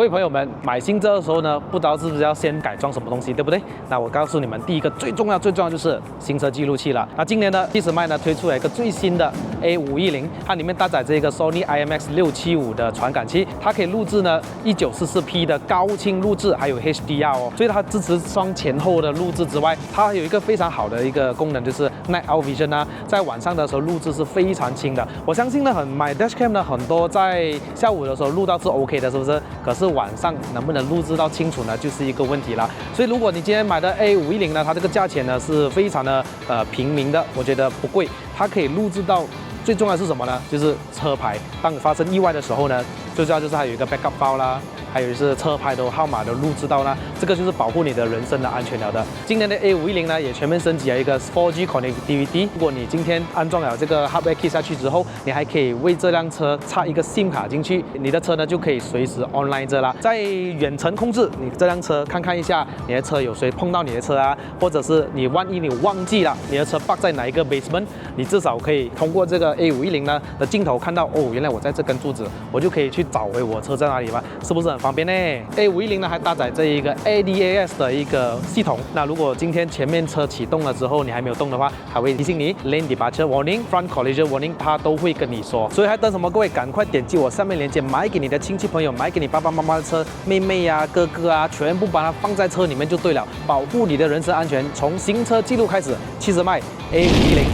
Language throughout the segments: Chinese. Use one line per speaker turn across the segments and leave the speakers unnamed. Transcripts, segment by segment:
位朋友们，买新车的时候呢，不知道是不是要先改装什么东西，对不对？那我告诉你们，第一个最重要就是行车记录器了。那今年呢，其实迈呢推出了一个最新的 A510，它里面搭载这个 Sony IMX675的传感器，它可以录制呢1944P 的高清录制，还有 HDR 哦，所以它支持双前后的录制之外，它有一个非常好的一个功能，就是 Night Out Vision 啊，在晚上的时候录制是非常清的。我相信呢，买 Dashcam 呢，很多在下午的时候录到是 OK 的，是不是？可是晚上能不能录制到清楚呢，就是一个问题了。所以如果你今天买的 A510呢，它这个价钱呢是非常的平民的，我觉得不贵，它可以录制到。最重要的是什么呢？就是车牌。当你发生意外的时候呢，最重要就是还有一个 backup 包啦，还有就是车牌的号码的录制到啦，这个就是保护你的人身的安全了的。今年的 A510呢，也全面升级了一个 4G connectivity。如果你今天安装了这个 Hardware Kit 下去之后，你还可以为这辆车插一个 SIM 卡进去，你的车呢就可以随时 online 着啦。在远程控制你这辆车，看看一下你的车有谁碰到你的车啊，或者是你万一你忘记了你的车 park 在哪一个 basement， 你至少可以通过这个 A510呢的镜头看到哦，原来我在这根柱子，我就可以去找回我车在哪里嘛，是不是很方便呢？A510呢还搭载这一个 ADAS 的一个系统，那如果今天前面车启动了之后你还没有动的话，它会提醒你 Lane Departure Warning、Front Collision Warning， 它都会跟你说。所以还等什么？各位赶快点击我下面链接，买给你的亲戚朋友，买给你爸爸妈妈的车，妹妹啊、哥哥啊，全部把它放在车里面就对了，保护你的人身安全。从行车记录开始，70迈 A510。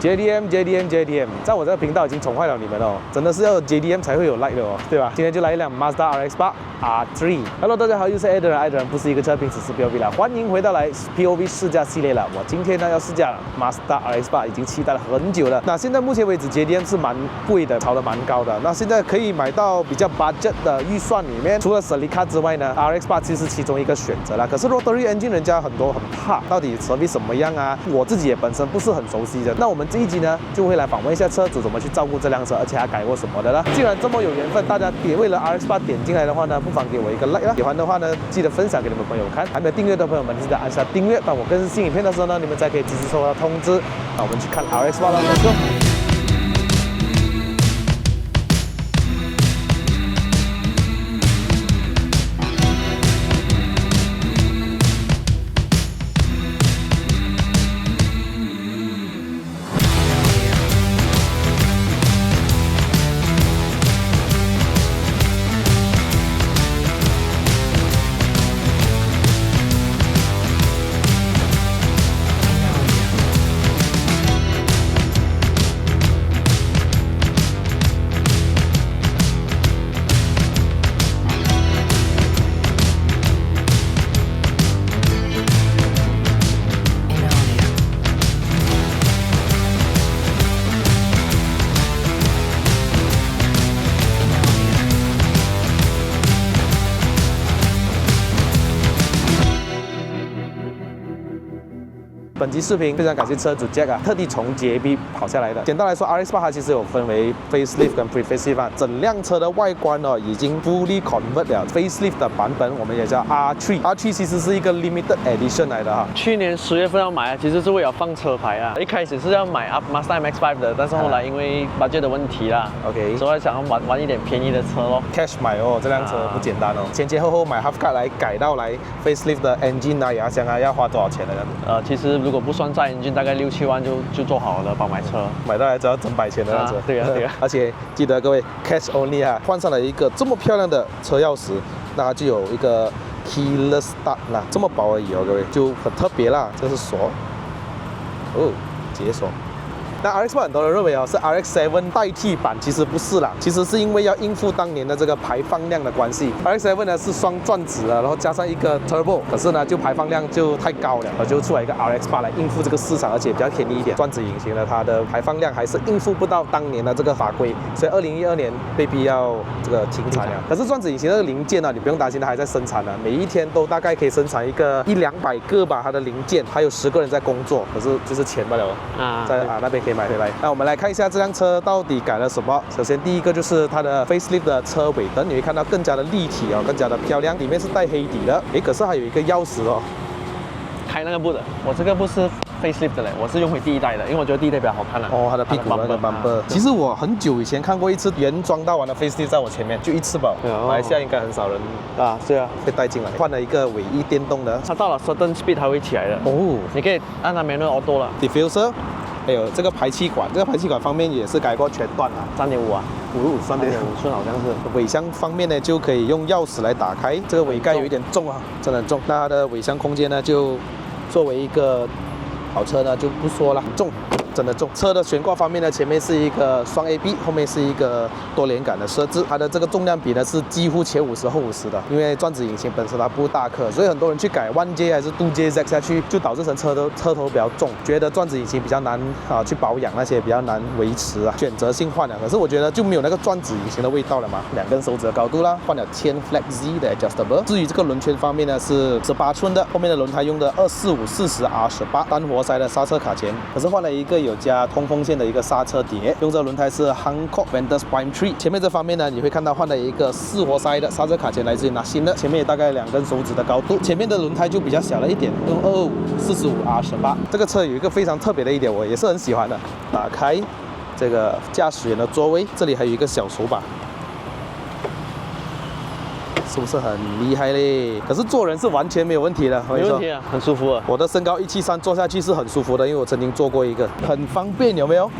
JDM，在我这个频道已经宠坏了你们哦，真的是要 JDM 才会有 like 的哦，对吧？今天就来一辆 Mazda RX-8 R3。Hello， 大家好，又是 Adrian 不是一个车评，只是 POV 啦。欢迎回到来 POV 试驾系列了。我今天呢要试驾 Mazda RX-8，已经期待了很久了。那现在目前为止 JDM 是蛮贵的，炒得蛮高的。那现在可以买到比较 budget 的预算里面，除了 Celica 之外呢 ，RX-8 其实是其中一个选择啦。可是 Rotary Engine 人家很多很怕，到底 service 什么样啊？我自己也本身不是很熟悉的。那我们这一集呢，就会来访问一下车主怎么去照顾这辆车，而且还改过什么的啦。既然这么有缘分，大家也为了 RX-8 点进来的话呢，不妨给我一个 like 啦。喜欢的话呢，记得分享给你们朋友看。还没有订阅的朋友们，记得按下订阅。当我更新新影片的时候呢，你们才可以及时收到通知。那我们去看 RX-8 啦，Let's go。本期视频非常感谢车主 Jack 啊，特地从 JB 跑下来的。简单来说 ，RX-8 它其实有分为 facelift 跟 pre-facelift 啊。整辆车的外观哦，已经 fully convert 了 facelift 的版本，我们也叫 R3。R3 其实是一个 limited edition 来的哈。
去年10月份要买，其实是为了放车牌啊。一开始是要买 Mazda MX-5 的，但是后来因为 budget 的问题啦
，OK，
所以想要玩一点便宜的车咯。
Cash 买哦，这辆车不简单哦。前后买 half cut 来改到来 facelift 的 engine 啊、牙箱啊，要花多少钱呢？
其实如果不算炸engine，大概6、7万就做好了，帮买车。
买到来只要整百千的样子。
对啊。
而且记得各位 cash only 啊，换上了一个这么漂亮的车钥匙，那它就有一个 keyless start 啦，这么薄而已哦，各位就很特别啦。这是锁，哦，解锁。那 RX-8 很多人认为是 RX-7 代替版，其实不是啦，其实是因为要应付当年的这个排放量的关系。RX-7 呢是双转子的，然后加上一个 turbo， 可是呢就排放量就太高了，就出来一个 RX-8 来应付这个市场，而且比较便宜一点。转子引擎呢，它的排放量还是应付不到当年的这个法规，所以2012年被逼要这个停产了。可是转子引擎的零件呢，你不用担心，它还在生产呢，每一天都大概可以生产一个100-200个吧，它的零件，还有10个人在工作，可是就是钱不了啊，在那边可以买回来。那我们来看一下这辆车到底改了什么。首先第一个就是它的 facelift 的车尾灯，你会看到更加的立体哦，更加的漂亮，里面是带黑底的。可是还有一个钥匙哦，
开那个布的，我这个布是 facelift 的嘞，我是用回第一代的，因为我觉得第一代比较好看了。
哦，它的屁股那个 bumper，其实我很久以前看过一次原装到完的 facelift 在我前面，就一次吧。马来西亚应该很少人
啊，是啊，
会带进来，换了一个尾翼电动的。
它到了 certain speed 它会起来的。
哦，
你可以按它 manual auto 了。
diffuser， 还有这个排气管，这个排气管方面也是改过全段了。
3.5啊
，3.5
寸好像是。
尾箱方面呢，就可以用钥匙来打开，这个尾盖有一点重啊，真的很重。那它的尾箱空间呢，就作为一个跑车呢就不说了，重。真的重。车的悬挂方面呢，前面是一个双 AB， 后面是一个多连杆的设置。它的这个重量比呢是几乎前50后50的，因为转子引擎本身它不大颗，所以很多人去改 1J 还是 2JZ 下去，就导致成车头比较重，觉得转子引擎比较难去保养，那些比较难维持啊，选择性换了。可是我觉得就没有那个转子引擎的味道了嘛。2根手指的高度啦，换了10 Flex Z 的 adjustable。至于这个轮圈方面呢，是18寸的，后面的轮胎用的245/40R18单活塞的刹车卡钳，可是换了一个有加通风线的一个刹车碟，用这轮胎是 Hankook Vantage Prime 3。前面这方面呢，你会看到换了一个4活塞的刹车卡钳，来自于Nassin的，前面也大概2根手指的高度。前面的轮胎就比较小了一点，用225/45R18。这个车有一个非常特别的一点，我也是很喜欢的。打开这个驾驶员的座位，这里还有一个小手把。是不是很厉害嘞？可是坐人是完全没有问题的，
没问题啊，很舒服啊。
我的身高173，坐下去是很舒服的，因为我曾经坐过一个，很方便，有没有？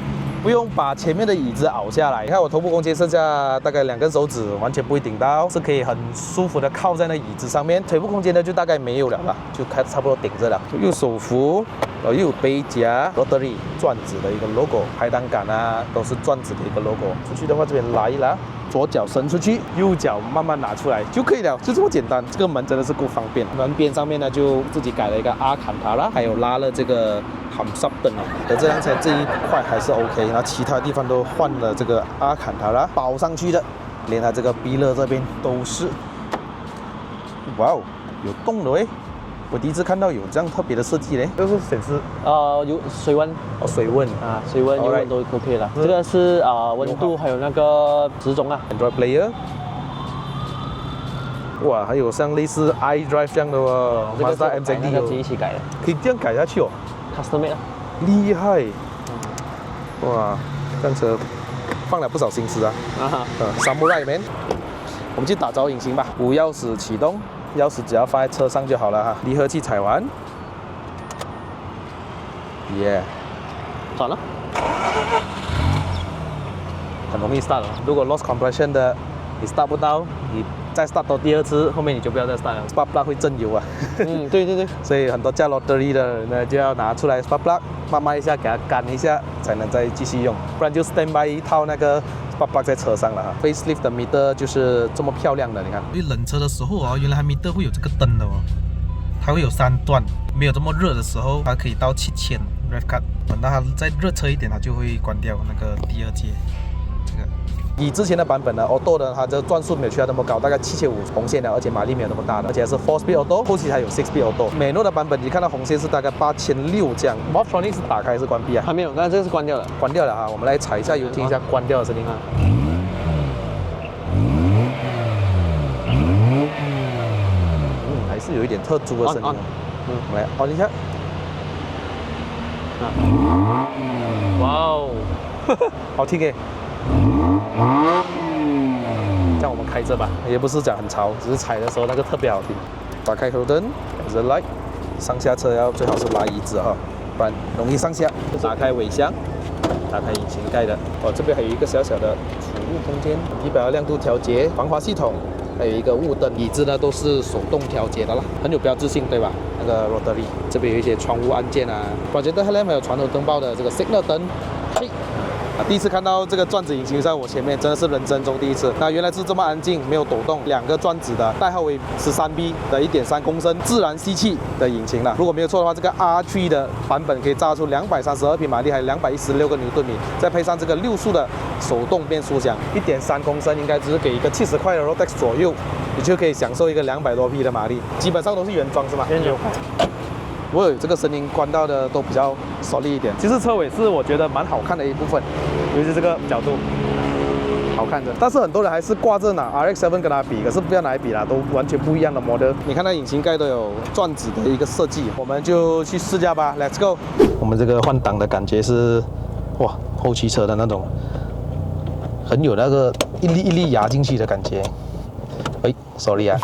不用把前面的椅子凹下来。你看我头部空间剩下大概2根手指，完全不会顶到，是可以很舒服的靠在那椅子上面。腿部空间呢就大概没有了啦，就开差不多顶着了。又手扶，又有背夹 ，Rotary 转子的一个 logo， 排挡杆啊都是转子的一个 logo。出去的话这边拉一拉。左脚伸出去，右脚慢慢拿出来就可以了，就这么简单。这个门真的是够方便。门边上面呢就自己改了一个阿坎塔拉，还有拉了这个hamp stop灯啊。而这辆车这一块还是 OK， 然后其他地方都换了这个阿坎塔拉包上去的，连它这个避热这边都是。哇哦，有洞的喂！我第一次看到有这样特别的设计嘞，就是显示
有水温
水温
啊，水温、油温都可以了。这个是温度还有那个时钟啊
，Android Player。哇，还有像类似 iDrive 这样的哦，Mazda MZ-D
自己一起改的，
可以这样改下去哦
，custom made 啊，
厉害！哇，这辆车放了不少心思啊。Samurai Man， 我们去打着引擎吧，无钥匙启动。钥匙只要放在车上就好了哈。离合器踩完，
转了，
很容易 start 了。如果 lost compression 的，你 start 不到，你再 start 到第2次，后面你就不要再 start 了 ，spark plug 会震油啊。
对。
所以很多驾 Rotary 的人呢，就要拿出来 spark plug， 慢慢一下给它干一下，才能再继续用，不然就 stand by 一套那个。spark plug 在车上了哈 ，facelift 的 meter 就是这么漂亮的，你看。因为冷车的时候啊，原来它 meter 会有这个灯的哦，它会有3段，没有这么热的时候，它可以到7000 rev cut， 等到它再热车一点，它就会关掉那个第2阶。这个以之前的版本呢 ，auto 的它的转速没有去到那么高，大概7500红线的，而且马力没有那么大的，而且是 4-speed auto， 后期还有 6-speed auto。美诺的版本你看到红线是大概8600这样 ，Valvetronic 是打开还是关闭啊？
还没有，那这个是关掉了，
关掉了哈。我们来踩一下油，听一下关掉的声音啊。还是有一点特殊的声音。我们来 on 一下。
哇哦，
好听诶。这样我们开着吧，也不是讲很潮，只是踩的时候那个特别好听。打开头灯 ，the light， 上下车要最好是拉椅子哈，不然容易上下。打开尾箱，打开引擎盖的。这边还有一个小小的储物空间，仪表亮度调节，防滑系统。还有一个雾灯，椅子呢都是手动调节的啦，很有标志性，对吧？那个 Rotary 这边有一些窗户按键啊，Projector Headlamp 还有传统灯泡的这个 Signal 灯。嘿，第一次看到这个转子引擎在我前面，真的是人生中第一次。那原来是这么安静，没有抖动，2个转子的，代号为13B 的1.3公升自然吸气的引擎了。如果没有错的话，这个 R3 的版本可以炸出232匹马力，还有216个牛顿米，再配上这个6速的手动变速箱，1.3公升应该只是给一个70块的 Rotax 左右，你就可以享受一个200多匹的马力，基本上都是原装是吗？
原装。
我有这个声音关到的都比较 solid 一点。其实车尾是我觉得蛮好看的一部分，尤其是这个角度。好看的。但是很多人还是挂着拿 RX-7跟它比，可是不要拿来比啦，都完全不一样的 model。你看它引擎盖都有钻子的一个设计，我们就去试驾吧 ，Let's go。我们这个换挡的感觉是，哇，后驱车的那种，很有那个一粒一粒压进去的感觉。哎 ，sorry 啊。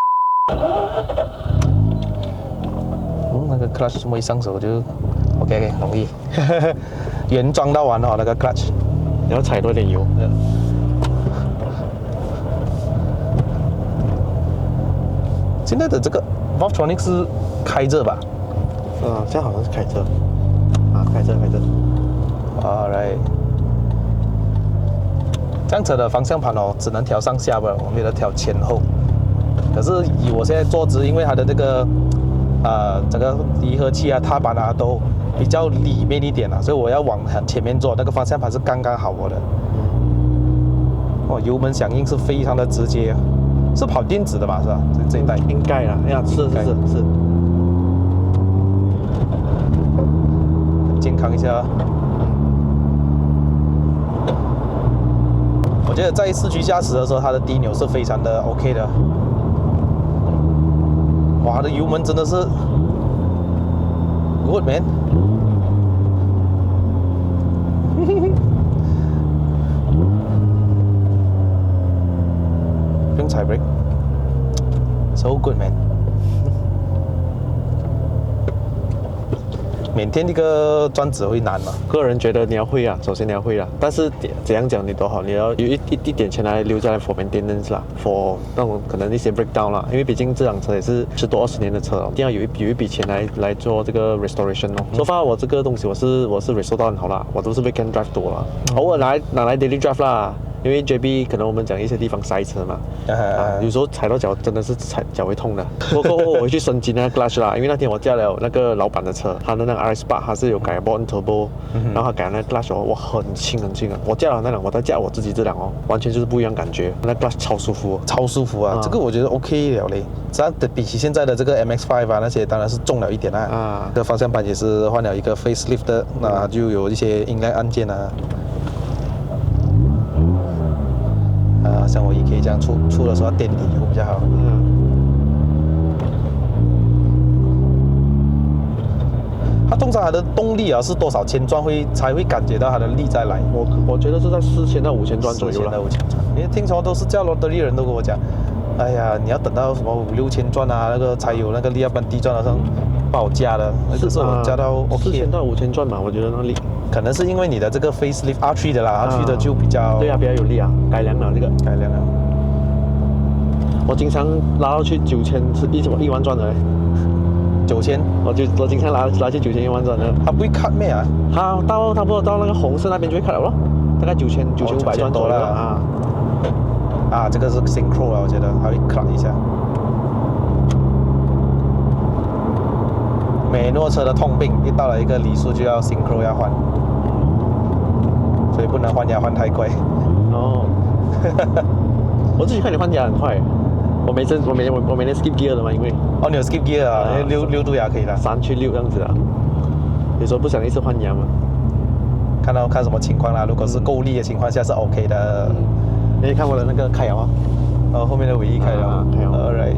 那个 clutch 这么一上手就 OK， 容易。原装到完哦，那个 clutch。
你要踩多点油。
现在的这个 Valvetronic 是开着吧？
现在好像是开着。开着。
Alright。这样车的方向盘哦，只能调上下吧，我没得调前后。可是以我现在坐姿，因为它的这个整个离合器啊、踏板啊都比较里面一点啊，所以我要往前面坐，那个方向盘是刚刚好我的。油门响应是非常的直接，是跑电子的吧？是吧？这一代
应该啦，是。
健康一下。我觉得在市区驾驶的时候，它的低扭是非常的 OK 的。哇，它的油门真的是 good man。不用踩 brake，so good man。缅甸一个转子会难吗？
个人觉得你要会啊，首先你要会啊，但是怎样讲你都好，你要有一点钱来留下来 for maintenance 啦 ，for 那种可能一些 breakdown 啦，因为毕竟这辆车也是10多20年的车了，一定要有一笔钱来做这个 restoration 哦。说实话，我这个东西我是 restore 到很好啦，我都是 weekend drive 多啦，偶尔拿来 daily drive 啦。因为 JB 可能我们讲一些地方塞车嘛，有时候踩到脚真的是脚会痛的。过后我会去升级那个 clutch 啦，因为那天我驾了那个老板的车，他的那个 RS8 他是有改 Born Turbo，然后他改那个 clutch 哦，哇，很轻啊！我驾了那辆，我再驾我自己这辆哦，完全就是不一样感觉，那 clutch 超舒服，
超舒服啊！这个我觉得 OK 了嘞，只要比起现在的这个 MX-5 啊那些，当然是重了一点啊。这个方向盘也是换了一个 facelift 的，那就有一些音量按键啊。像我也可以这样出的时候垫底会比较好。它通常它的动力啊是多少千转才会感觉到它的力再来？
我觉得是在4000到5000转左右了。
4000到5000转，因为听说都是叫罗德利人都跟我讲，哎呀，你要等到什么5、6000转啊，那个才有那个力，要不然低转好像不好加的。可是我加到
OK 4000到5000转嘛，我觉得那力。
可能是因为你的这个 facelift R3 的啦，R3 的就比较
对啊，比较有力啊，改良了这个，
改良了。
我经常拉到去9000是1万转的
，9000，
我经常拉去9000、1万转的。
它不会 cut 咩啊？
它差不多到那个红色那边就会 cut 了咯，大概9500转多了
啊。这个是 synchro 啊，我觉得它会 cut 一下。美诺车的通病，一到了一个里数就要 synchro 要换，所以不能换压换太快。
哦，我自己看你换压很快，我每天 skip gear 的嘛，因为
你有 skip gear 啊，6度压可以了
，3去6这样子啊。有时候不想一次换压嘛，
看什么情况啦，如果是够力的情况下是 OK 的。
你看我的那个开了啊，
后面的尾翼开了，Alright。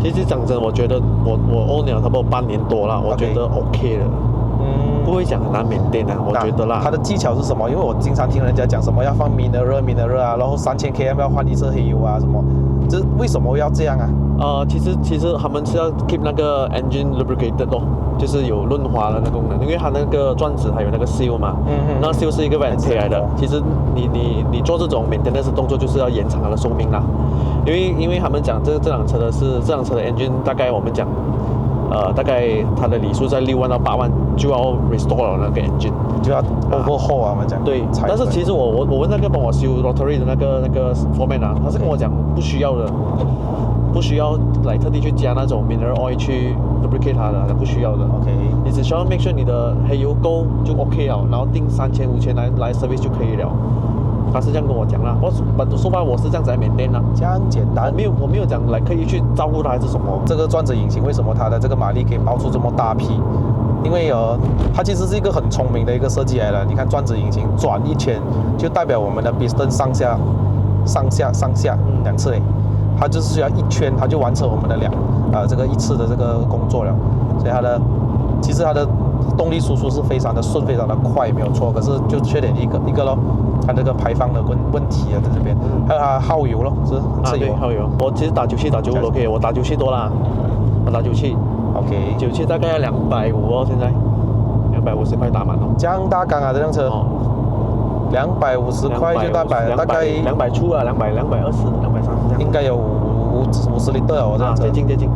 其实讲真，我觉得我 own 了差不多半年多了，我觉得 OK 了，不会讲很难maintain的，我觉得啦。
它的技巧是什么？因为我经常听人家讲什么要放 mineral 啊，然后3000 km 要换一次黑油啊什么，这为什么要这样啊？
其实他们是要 keep 那个 engine lubricated 咯，就是有润滑的那个功能，因为它那个转子还有那个 seal 嘛，那 seal 是一个 warranty 来的。其实你做这种 maintenance 动作就是要延长它的寿命啦。因为他们讲这辆车的 engine 大概我们讲，大概它的里数在6万到8万就要 restore 了那个 engine，
就要 overhaul 啊，我们讲。
对，但是其实我问那个帮我修 rotary 的那个 foreman 啊，他是跟我讲不需要的，不需要来特地去加那种 mineral oil 去 lubricate 它的，不需要的。
OK，
你只需要 make sure 你的黑油够就 OK 了，然后定3000、5000来 service 就可以了。他是这样跟我讲啦，说白我是这样子来maintain啦，
这样简单。
我没有讲来刻意去照顾它还是什么。
这个转子引擎为什么它的这个马力可以爆出这么大批？
因为它其实是一个很聪明的一个设计来的。你看转子引擎转一圈，就代表我们的 piston 上下2次嘞，它就是需要一圈，它就完成我们的这个一次的这个工作了。所以其实它的动力输出是非常的顺，非常的快，没有错。可是就缺点一个咯，它这个排放的问题啊，在这边，还有它耗油咯，是很吃油。
对，耗油。我其实打97、打95都可以，我打97多啦，我打97。
OK，
97大概250哦，现在250块打满哦。
这样大缸啊，这辆车。250块就大概
200出啊，220、230这样。
应该有50 liter 哦，这辆车。
接近。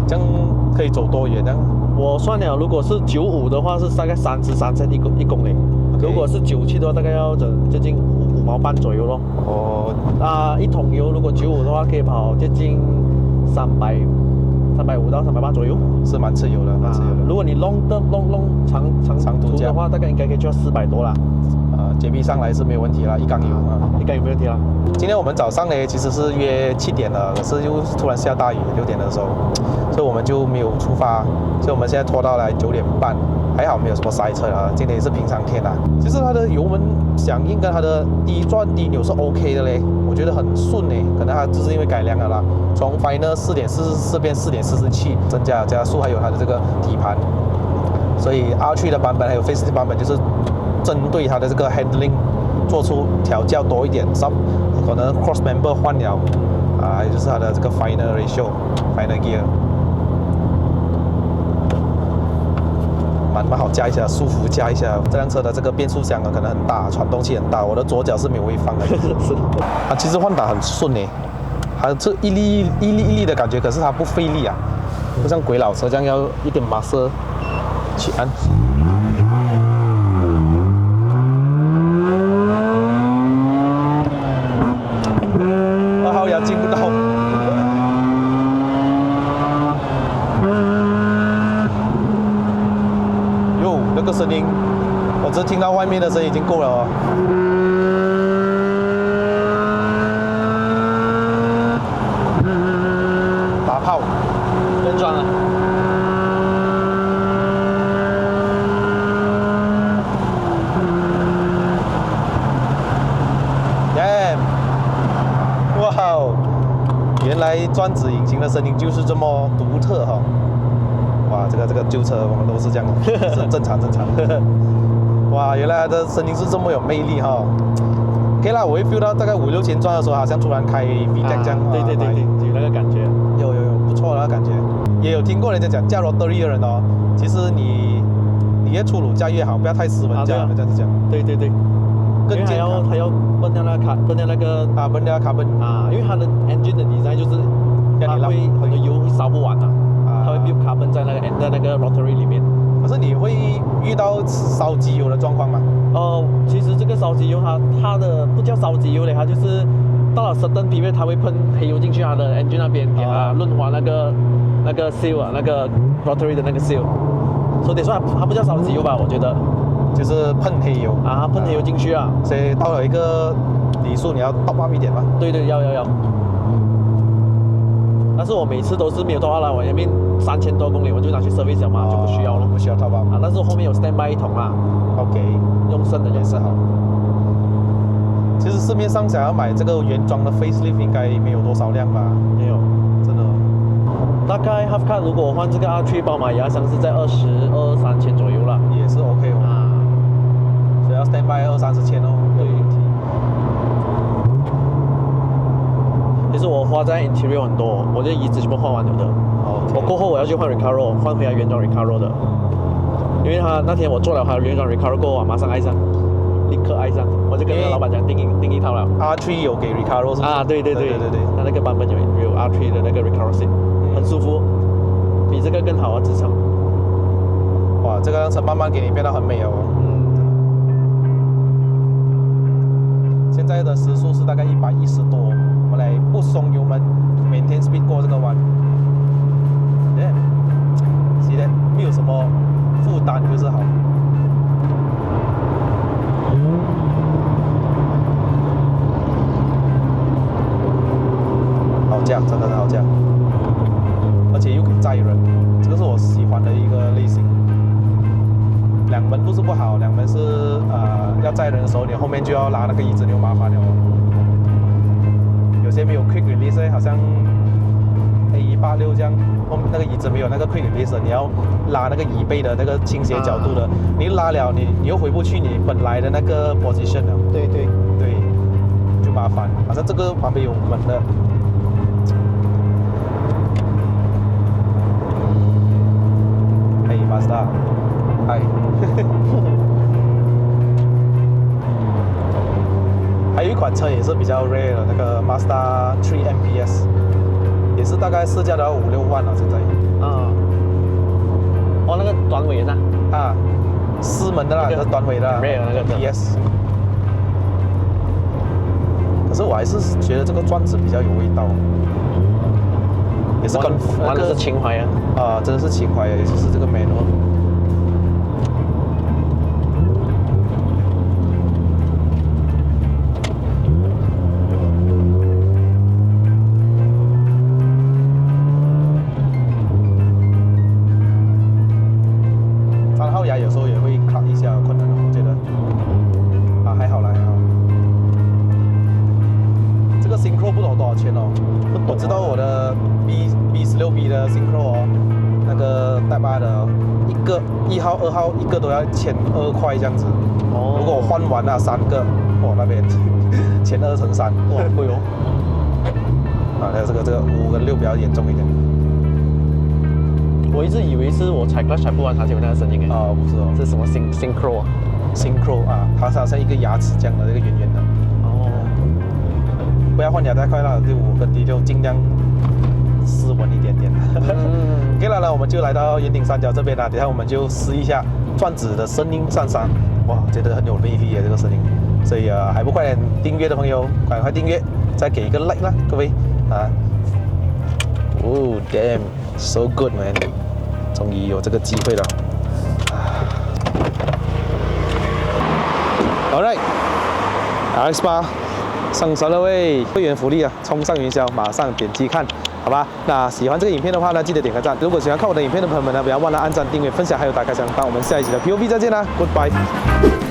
这样可以走多远呢？
我算了，如果是95的话是大概33 cent 一公里， okay. 如果是97的话大概要接近5毛半左右咯。哦。一桶油如果95的话可以跑接近350到380左右，
是蛮吃油的，蛮吃油的。
如果你 long 长途的话，大概应该可以去到400多啦。
JB 上来是没有问题啦，一缸油啊，
一缸油没问题啦。
今天我们早上呢，其实是约7点了，可是又突然下大雨，6点的时候，所以我们就没有出发，所以我们现在拖到来9点半，还好没有什么塞车啦。今天也是平常天啦。其实它的油门响应跟它的低转低扭是 OK 的嘞，我觉得很顺嘞，可能它就是因为改良了啦，从 Final 4.44变4.47，增加加速，还有它的这个底盘，所以 R3 的版本还有 Facelift 版本就是。针对它的这个 handling 做出调教多一点，可能 cross member 换了还有就是它的这个 final ratio、final gear， 蛮好加一下，舒服加一下。这辆车的这个变速箱可能很大，传动器很大，我的左脚是没有位放的。是。其实换挡很顺诶，它这一粒的感觉，可是它不费力啊，不像鬼佬车这样要一点muscle去按。进不到，哟，那个声音，我只听到外面的声音已经够了哦。打炮，跟转了。原来转子引擎的声音就是这么独特哈！哇，这个旧车我们都是这样，是正常。哇，原来它的声音是这么有魅力哈！可以啦，我会 feel 到大概5、6千转的时候，好像突然开 VTEC 这样。
对，有那个感觉。
有，不错的那个感觉。也有听过人家讲驾 Rotary 的人哦，其实你越粗鲁驾越好，不要太斯文驾，这样子讲。
对。更健康，它要奔掉那个卡本因为它的 engine 的 design 就是它会很多油会烧不完它会 build carbon 在那个 rotary 里面。
可是你会遇到烧机油的状况吗？
其实这个烧机油它的不叫烧机油嘞，它就是到了 certain period 它会喷黑油进去它的 engine 那边，给它润滑那个 seal 那个 rotary 的那个 seal， 所以说它不叫烧机油吧，我觉得。
就是喷黑油
喷黑油进去
所以到了一个里数你要top up一点嘛。
对，要。但是我每次都是没有 top up 了，我那边3000多公里我就拿去 service 嘛，就不需要了，
不需要 top up
但是后面有 standby 一桶
OK，
用剩的也是好。
其实市面上想要买这个原装的 facelift 应该没有多少辆吧？
没有，
真的。
大概 half cut 如果我换这个 R3 宝马牙箱是在22-23千左右了，
也是 OK 所以要 standby 20-30千哦，没有问题。
其实我花在 interior 很多，我这椅子全部换完了的。我过后我要去换 Recaro， 换回来原装 Recaro 的，因为那天我做了原装 Recaro 过后马上爱上，立刻爱上，我就跟那个老板讲订一套了。
R3 有给 Recaro 是不是？
对，它那个版本有 R3 的那个 Recaro seat， 很舒服，比这个更好支撑。
哇，这个辆车慢慢给你变得很美哦。现在的时速是大概110多，我们来不松油门，maintain speed 过这个弯。是的，没有什么负担就是好。好驾，真的很好驾，而且又可以载人，这个是我喜欢的一个类型。两门不是不好，两门是要载人的时候，你后面就要拉那个椅子，你就麻烦了。有些没有 quick release， 好像 A186这样，后面那个椅子没有那个 quick release， 你要拉那个椅背的那个倾斜角度的，你拉了你又回不去你本来的那个 position 了。
对对
对，就麻烦。好像这个旁边有门的。哎，Mazda，嗨。还有一款车也是比较 rare 的，那个 Mazda 3 MPS， 也是大概市价都要5、6万了现在。
啊。哦，那个短尾的
啊，4门的啦，那个短尾的
rare 那个
MPS。可是我还是觉得这个转子比较有味道，也是跟
玩的是情怀啊。
啊，真的是情怀，也就是这个 manual。3号牙有时候也会卡一下，困难的，我觉得。啊，还好啦，还好。这个 Syncro 不懂多少钱哦，我知道我的 B16B 的 Syncro 哦，那个代巴的一个1号、2号一个都要1200块这样子。
哦。
如果我换完了3个，哇，那边1200乘3，哇，贵哦。啊，这个5跟6比较严重一点。
我一直以为是我踩 clutch 踩不完它前面那个声音
啊，不是哦，
这是什么 synchro 啊
？Syncro 啊，它是好像一个牙齿这样的，那个圆圆的。
哦。
不要换牙太快了，第5跟第6尽量斯文一点点。OK 了，我们就来到圆顶三角这边了，等下我们就试一下转子的声音上山。哇，觉得很有魅力耶，这个声音。所以还不快点订阅的朋友，赶快订阅，再给一个 like 啦，各位啊。哦 ，damn， so good man， 终于有这个机会了。All right，RX8 上山了喂，会员福利啊，冲上云霄，马上点击看，好吧？那喜欢这个影片的话呢，记得点个赞。如果喜欢看我的影片的朋友们呢，不要忘了按赞、订阅、分享，还有打开小铃铛。我们下一集的 POV 再见啦 ，Goodbye。